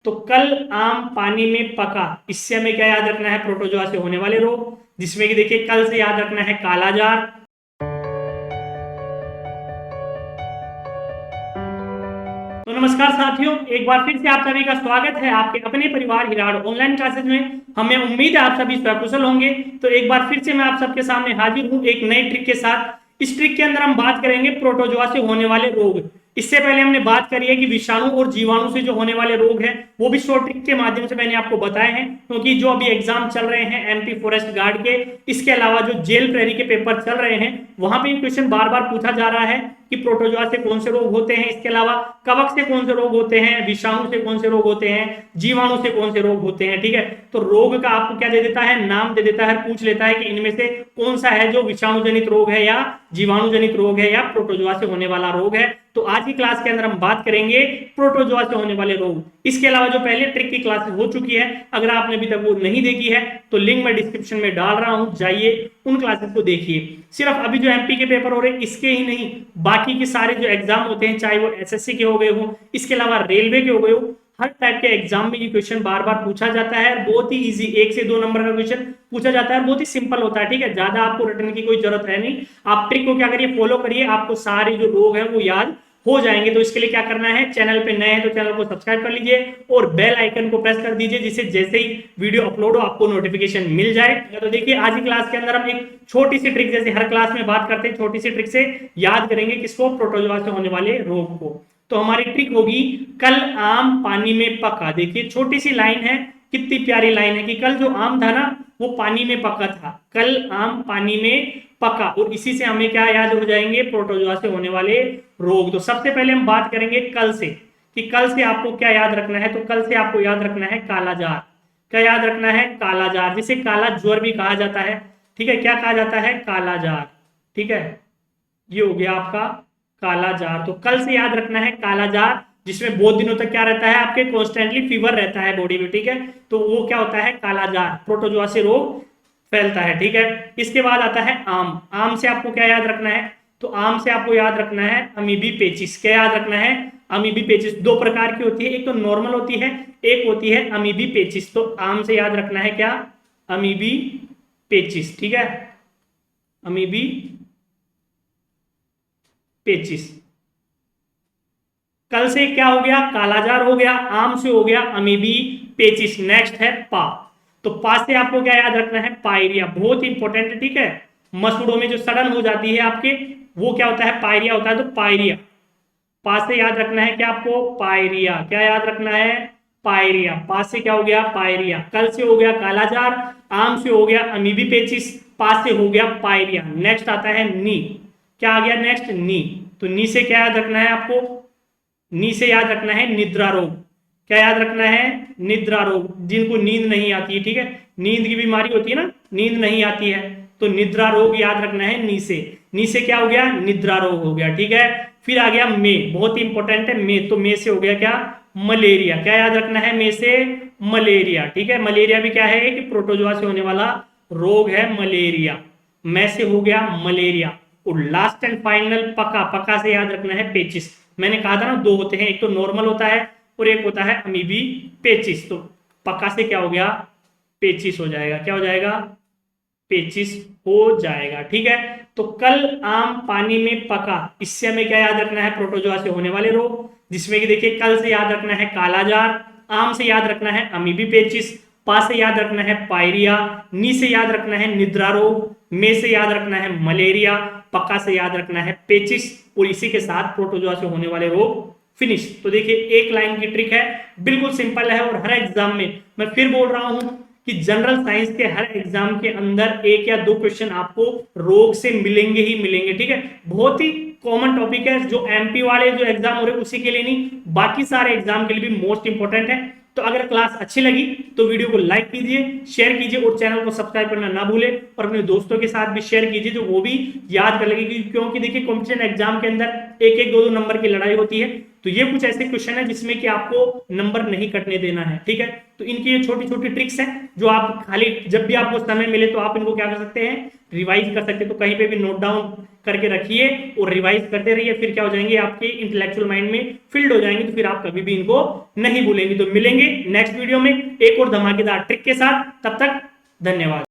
तो कल आम पानी में पका, इससे हमें क्या याद रखना है, प्रोटोजोआ से होने वाले रोग, जिसमें कि देखिए कल से याद रखना है कालाजार। तो नमस्कार साथियों, एक बार फिर से आप सभी का स्वागत है आपके अपने परिवार हिराड़ ऑनलाइन क्लासेज में। हमें उम्मीद है आप सभी सकुशल होंगे। तो एक बार फिर से मैं आप सबके सामने हाजिर हूं एक नई ट्रिक के साथ। इस ट्रिक के अंदर हम बात करेंगे प्रोटोजोआ से होने वाले रोग। इससे पहले हमने बात करी है कि विषाणु और जीवाणु से जो होने वाले रोग हैं वो भी शॉर्ट ट्रिक के माध्यम से मैंने आपको बताए हैं, क्योंकि जो अभी एग्जाम चल रहे हैं एमपी फॉरेस्ट गार्ड के, इसके अलावा जो जेल प्रहरी के पेपर चल रहे हैं वहां पे क्वेश्चन बार बार पूछा जा रहा है कि प्रोटोजोआ से कौन से रोग होते हैं, इसके अलावा कवक से कौन से रोग होते हैं, विषाणु से कौन से रोग होते हैं, जीवाणु से कौन से रोग होते हैं। ठीक है, तो रोग का आपको क्या दे देता है, नाम दे देता है, पूछ लेता है कि इनमें से कौन सा है जो विषाणु जनित रोग है या जीवाणु जनित रोग है या प्रोटोजोआ से होने वाला रोग है। तो आज की क्लास के अंदर हम बात करेंगे प्रोटोजोआ से होने वाले रोग। इसके अलावा जो पहले ट्रिक की क्लासेस हो चुकी है, अगर आपने अभी तक वो नहीं देखी है तो लिंक मैं डिस्क्रिप्शन में डाल रहा हूं, जाइए उन क्लासेस को देखिए। सिर्फ अभी जो एमपी के पेपर हो रहे हैं इसके ही नहीं, बाकी के सारे जो एग्जाम होते हैं, चाहे वो एसएससी के हो गए हो, इसके अलावा रेलवे के हो गए हो, हर टाइप के एग्जाम में ये क्वेश्चन बार बार पूछा जाता है। बहुत ही इजी, 1 से 2 नंबर का क्वेश्चन पूछा जाता है, बहुत ही सिंपल होता है। ठीक है, ज्यादा आपको रटने की कोई जरूरत है नहीं। आप ट्रिक को क्या करिए, फॉलो करिए, आपको सारे जो रोग हैं वो याद हो जाएंगे। तो इसके लिए क्या करना है, चैनल पे नए हैं तो चैनल को सब्सक्राइब कर लीजिए और बेल आइकन को प्रेस कर दीजिए, जिससे जैसे ही वीडियो अपलोड हो आपको नोटिफिकेशन मिल जाए। तो देखिए आज की क्लास के अंदर हम एक छोटी सी ट्रिक, जैसे हर क्लास में बात करते हैं, छोटी सी ट्रिक से याद करेंगे किसको, प्रोटोजोआ से होने वाले रोग को। तो हमारी ट्रिक होगी कल आम पानी में पका। देखिए छोटी सी लाइन है, कितनी प्यारी लाइन है कि कल जो आम था ना वो पानी में पका था, कल आम पानी में पका, और इसी से हमें क्या याद हो जाएंगे, प्रोटोजोआ से होने वाले रोग। तो सबसे पहले हम बात करेंगे कल से, कि कल से आपको क्या याद रखना है। तो कल से आपको याद रखना है कालाजार। क्या याद रखना है, कालाजार, जिसे काला ज्वर भी कहा जाता है। ठीक है, क्या कहा जाता है, कालाजार। ठीक है, ये हो गया आपका कालाजार। तो कल से याद रखना है कालाजार, जिसमें बहुत दिनों तक क्या रहता है, आपके कॉन्स्टेंटली फीवर रहता है बॉडी में। ठीक है, तो वो क्या होता है, कालाजार, प्रोटोजोआ से रोग फैलता है। ठीक है, इसके बाद आता है आम। आम से आपको क्या याद रखना है, तो आम से आपको याद रखना है अमीबी पेचिस। क्या याद रखना है, अमीबी पेचिस। दो प्रकार की होती है, एक तो नॉर्मल होती है, एक होती है अमीबी पेचिस। तो आम से याद रखना है क्या, अमीबी पेचिस। ठीक है, अमीबी पेचिस। कल से क्या हो गया, कालाजार हो गया, आम से हो गया अमीबी पेचिस। नेक्स्ट है पा। तो पा से आपको क्या याद रखना है, पायरिया, बहुत इंपॉर्टेंट है। ठीक है, मसूड़ों में जो सड़न हो जाती है आपके, वो क्या होता है, पायरिया होता है। तो पायरिया, पा से याद रखना है क्या आपको, पायरिया। क्या याद रखना है, पायरिया। पा से क्या हो गया, पायरिया। कल से हो गया कालाजार, आम से हो गया अमीबी पेचिस, पा से हो गया पायरिया। नेक्स्ट आता है नी। क्या आ गया नेक्स्ट, नी। तो नी से क्या याद रखना है आपको, नी से याद रखना है निद्रा रोग। क्या याद रखना है, निद्रा रोग, जिनको नींद नहीं आती है। ठीक है, नींद की बीमारी होती है ना, नींद नहीं आती है, तो निद्रा रोग याद रखना है नी से। नी से क्या हो गया, निद्रा रोग हो गया। ठीक है, फिर आ गया मे, बहुत इंपॉर्टेंट है मे। तो मे से हो गया क्या, मलेरिया। क्या याद रखना है, मे से मलेरिया। ठीक है, मलेरिया भी क्या है कि प्रोटोजोआ से होने वाला रोग है, मलेरिया। मैं से हो गया मलेरिया। और लास्ट एंड फाइनल पका। पका से याद रखना है पेचिस। मैंने कहा था ना दो होते हैं, एक तो नॉर्मल होता है और एक होता है अमीबी पेचिस। तो पका से क्या हो गया, पेचिस हो जाएगा। क्या हो जाएगा, पेचिस हो जाएगा। ठीक है, तो कल आम पानी में पका, इससे हमें क्या याद रखना है, प्रोटोजोआ से होने वाले रोग, जिसमें कि देखिए कल से याद रखना है कालाजार, आम से याद रखना है अमीबी पेचिस, पा से याद रखना है पायरिया, नी से याद रखना है निद्रा रोग, मे से याद रखना है मलेरिया, पक्का से याद रखना है पेचिस, और इसी के साथ प्रोटोजोआ से होने वाले रोग फिनिश। तो देखिए एक लाइन की ट्रिक है, बिल्कुल सिंपल है, और हर एग्जाम में मैं फिर बोल रहा हूं कि जनरल साइंस के हर एग्जाम के अंदर 1 या 2 क्वेश्चन आपको रोग से मिलेंगे ही मिलेंगे। ठीक है, बहुत ही कॉमन टॉपिक है, जो एमपी वाले जो एग्जाम हो रहे हैं उसी के लिए नहीं, बाकी सारे एग्जाम के लिए भी मोस्ट इंपॉर्टेंट है। तो अगर क्लास अच्छी लगी तो वीडियो को लाइक कीजिए, शेयर कीजिए और चैनल को सब्सक्राइब करना ना भूलें, और अपने दोस्तों के साथ भी शेयर कीजिए जो वो भी याद कर लेंगे। क्योंकि देखिए कॉम्पिटिशन एग्जाम के अंदर 1-1, 2-2 नंबर की लड़ाई होती है, तो ये कुछ ऐसे क्वेश्चन है जिसमें कि आपको नंबर नहीं कटने देना है, ठीक है। तो इनकी ये छोटी छोटी ट्रिक्स हैं जो आप खाली जब भी आपको समय मिले तो आप इनको क्या कर सकते हैं, रिवाइज कर सकते हैं। तो कहीं पे भी नोट डाउन करके रखिए और रिवाइज करते रहिए, फिर क्या हो जाएंगे, आपके इंटेलेक्चुअल माइंड में फील्ड हो जाएंगे, तो फिर आप कभी भी इनको नहीं भूलेंगे। तो मिलेंगे नेक्स्ट वीडियो में एक और धमाकेदार ट्रिक के साथ, तब तक धन्यवाद।